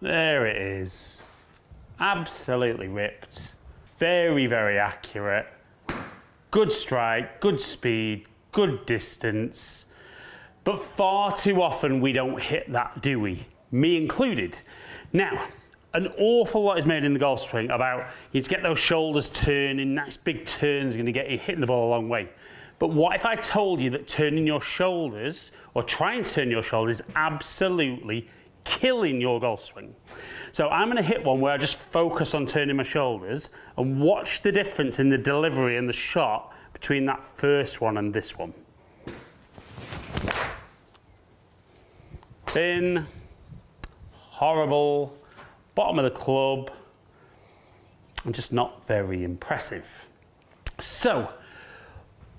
There it is. Absolutely ripped. Very, very accurate. Good strike, good speed, good distance. But far too often we don't hit that, do we? Me included. Now, an awful lot is made in the golf swing about you need to get those shoulders turning, nice big turns are going to get you hitting the ball a long way. But what if I told you that turning your shoulders, or trying to turn your shoulders, is absolutely killing your golf swing? So I'm going to hit one where I just focus on turning my shoulders and watch the difference in the delivery and the shot between that first one and this one. Thin, horrible, bottom of the club, and just not very impressive. So,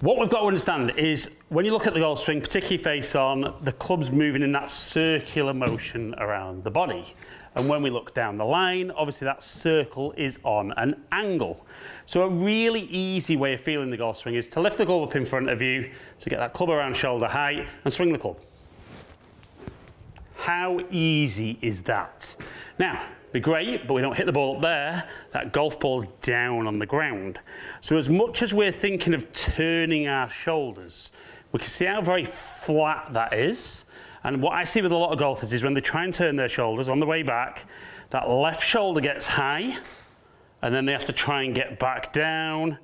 what we've got to understand is when you look at the golf swing, particularly face on, the club's moving in that circular motion around the body. And when we look down the line, obviously that circle is on an angle. So a really easy way of feeling the golf swing is to lift the club up in front of you, to get that club around shoulder height, and swing the club. How easy is that? Now, it'd be great, but we don't hit the ball up there. That golf ball's down on the ground. So as much as we're thinking of turning our shoulders, we can see how very flat that is. And what I see with a lot of golfers is when they try and turn their shoulders on the way back, that left shoulder gets high, and then they have to try and get back down.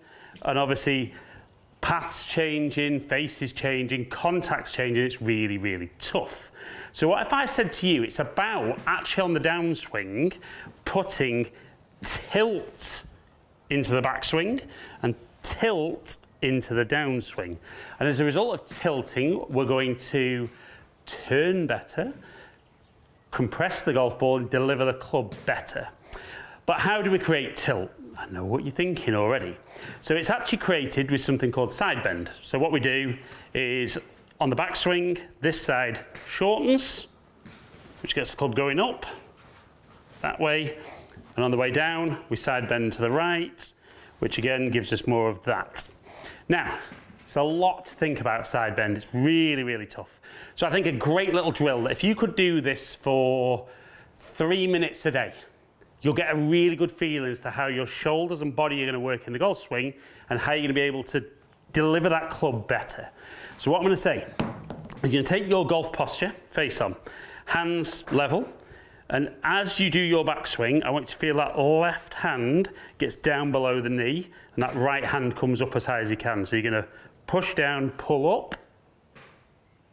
And obviously, paths changing, faces changing, contacts changing, it's really, really tough. So what if I said to you, it's about actually on the downswing, putting tilt into the backswing and tilt into the downswing. And as a result of tilting, we're going to turn better, compress the golf ball and deliver the club better. But how do we create tilt? I know what you're thinking already. So it's actually created with something called side bend. So what we do is on the backswing, this side shortens, which gets the club going up that way. And on the way down, we side bend to the right, which again gives us more of that. Now, it's a lot to think about side bend. It's really, really tough. So I think a great little drill, if you could do this for 3 minutes a day, you'll get a really good feeling as to how your shoulders and body are going to work in the golf swing and how you're going to be able to deliver that club better. So what I'm going to say is you're going to take your golf posture, face on, hands level, and as you do your backswing, I want you to feel that left hand gets down below the knee and that right hand comes up as high as you can. So you're going to push down, pull up,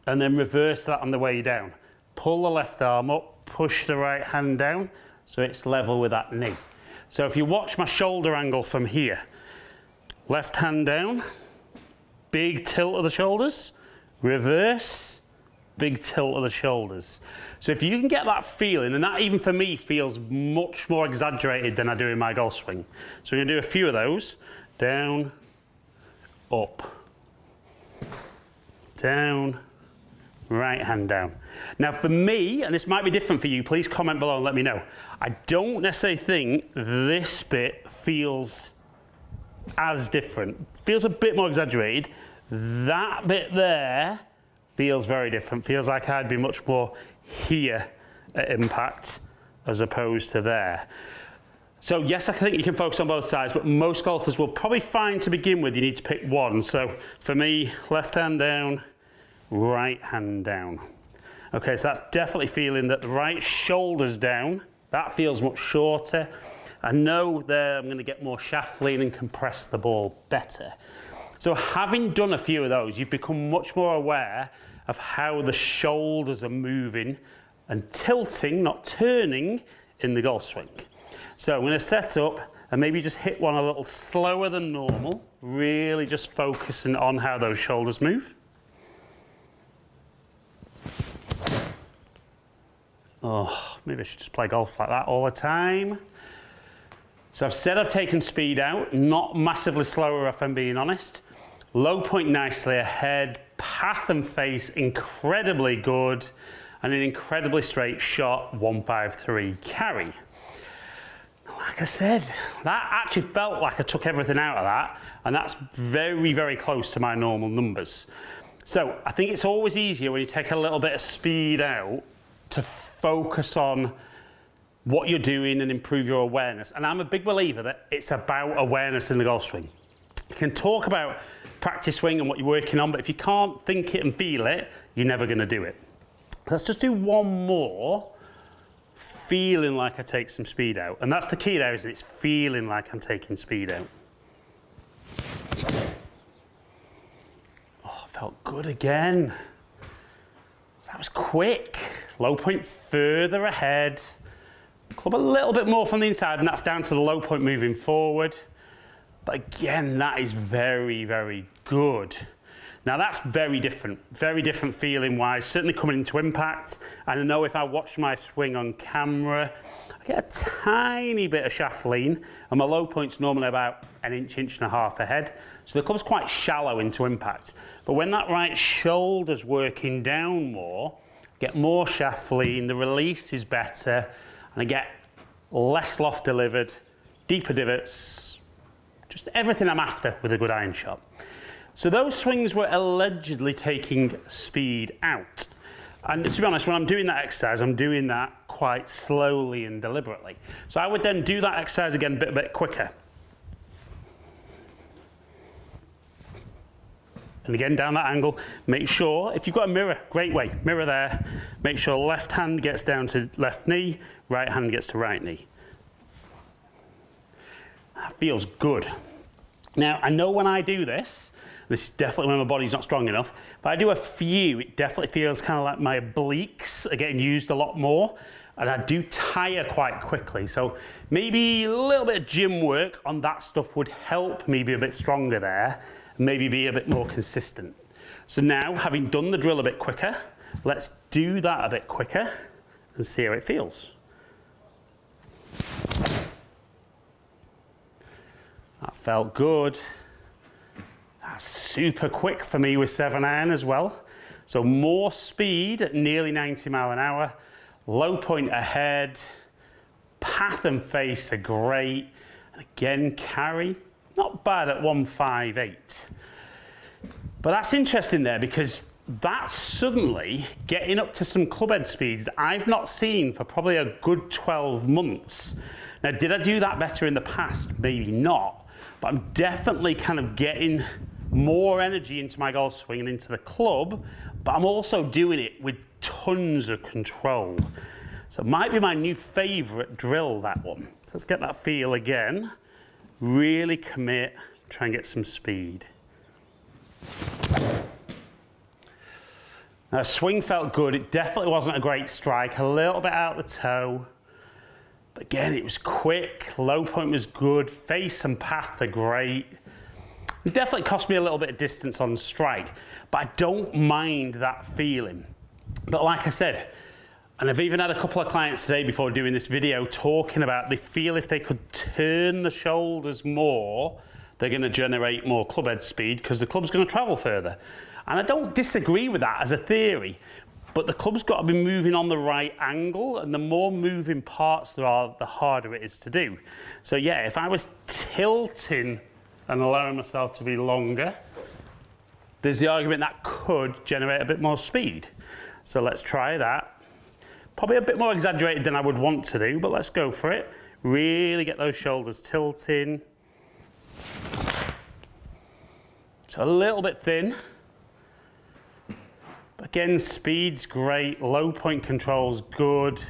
and then reverse that on the way down. Pull the left arm up, push the right hand down, so it's level with that knee. So if you watch my shoulder angle from here, left hand down, big tilt of the shoulders, reverse, big tilt of the shoulders. So if you can get that feeling, and that even for me feels much more exaggerated than I do in my golf swing. So we're gonna do a few of those. Down, up, down, right hand down. Now for me, and this might be different for you, please comment below and let me know. I don't necessarily think this bit feels as different. Feels a bit more exaggerated. That bit there feels very different. Feels like I'd be much more here at impact as opposed to there. So yes, I think you can focus on both sides, but most golfers will probably find to begin with you need to pick one. So for me, left hand down, right hand down. Okay, so that's definitely feeling that the right shoulder's down. That feels much shorter. I know there I'm going to get more shaft lean and compress the ball better. So having done a few of those, you've become much more aware of how the shoulders are moving and tilting, not turning, in the golf swing. So I'm going to set up and maybe just hit one a little slower than normal, really just focusing on how those shoulders move. Oh, maybe I should just play golf like that all the time. So I've said I've taken speed out, not massively slower if I'm being honest. Low point nicely ahead, path and face incredibly good, and an incredibly straight shot, 153 carry. Like I said, that actually felt like I took everything out of that, and that's very, very close to my normal numbers. So I think it's always easier when you take a little bit of speed out to focus on what you're doing and improve your awareness. And I'm a big believer that it's about awareness in the golf swing. You can talk about practice swing and what you're working on, but if you can't think it and feel it, you're never going to do it. Let's just do one more, feeling like I take some speed out. And that's the key there, is it's feeling like I'm taking speed out. Oh, felt good again. So that was quick. Low point further ahead. Club a little bit more from the inside, and that's down to the low point moving forward. But again, that is very, very good. Now that's very different feeling wise, certainly coming into impact. And I know if I watch my swing on camera, I get a tiny bit of shaft lean, and my low point's normally about an inch and a half ahead. So the club's quite shallow into impact. But when that right shoulder's working down more, get more shaft lean, the release is better, and I get less loft delivered, deeper divots, just everything I'm after with a good iron shot. So those swings were allegedly taking speed out. And to be honest, when I'm doing that exercise, I'm doing that quite slowly and deliberately. So I would then do that exercise again a bit quicker. And again, down that angle, make sure, if you've got a mirror, great way, mirror there, make sure left hand gets down to left knee, right hand gets to right knee. That feels good. Now, I know when I do this is definitely when my body's not strong enough, but I do a few, it definitely feels kind of like my obliques are getting used a lot more, and I do tire quite quickly. So maybe a little bit of gym work on that stuff would help me be a bit stronger there, and maybe be a bit more consistent. So now, having done the drill a bit quicker, let's do that a bit quicker and see how it feels. That felt good. That's super quick for me with 7-iron as well. So more speed at nearly 90 mile an hour, low point ahead, path and face are great. And again, carry, not bad at 158. But that's interesting there, because that's suddenly getting up to some club head speeds that I've not seen for probably a good 12 months. Now, did I do that better in the past? Maybe not, but I'm definitely kind of getting more energy into my golf swing and into the club, but I'm also doing it with tons of control. So it might be my new favorite drill, that one. So let's get that feel again. Really commit, try and get some speed. Now, swing felt good. It definitely wasn't a great strike, a little bit out the toe. But again, it was quick, low point was good, face and path are great. It definitely cost me a little bit of distance on strike, but I don't mind that feeling. But like I said, and I've even had a couple of clients today before doing this video talking about they feel if they could turn the shoulders more, they're going to generate more club head speed because the club's going to travel further. And I don't disagree with that as a theory, but the club's got to be moving on the right angle, and the more moving parts there are, the harder it is to do. So yeah, if I was tilting and allowing myself to be longer, there's the argument that could generate a bit more speed. So let's try that. Probably a bit more exaggerated than I would want to do, but let's go for it. Really get those shoulders tilting. So a little bit thin. Again, speed's great, low point control's good.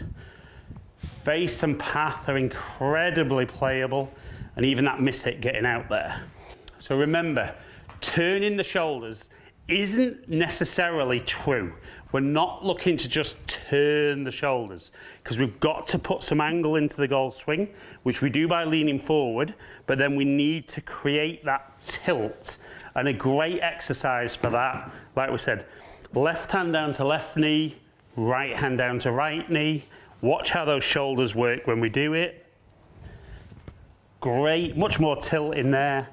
Face and path are incredibly playable, and even that miss hit getting out there. So remember, turning the shoulders isn't necessarily true. We're not looking to just turn the shoulders, because we've got to put some angle into the golf swing, which we do by leaning forward, but then we need to create that tilt. And a great exercise for that, like we said, left hand down to left knee, right hand down to right knee. Watch how those shoulders work when we do it. Great, much more tilt in there.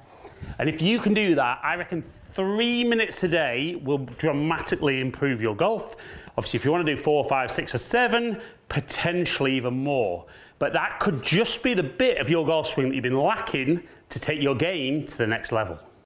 And if you can do that, I reckon 3 minutes a day will dramatically improve your golf. Obviously, if you want to do 4, 5, 6, or 7, potentially even more. But that could just be the bit of your golf swing that you've been lacking to take your game to the next level.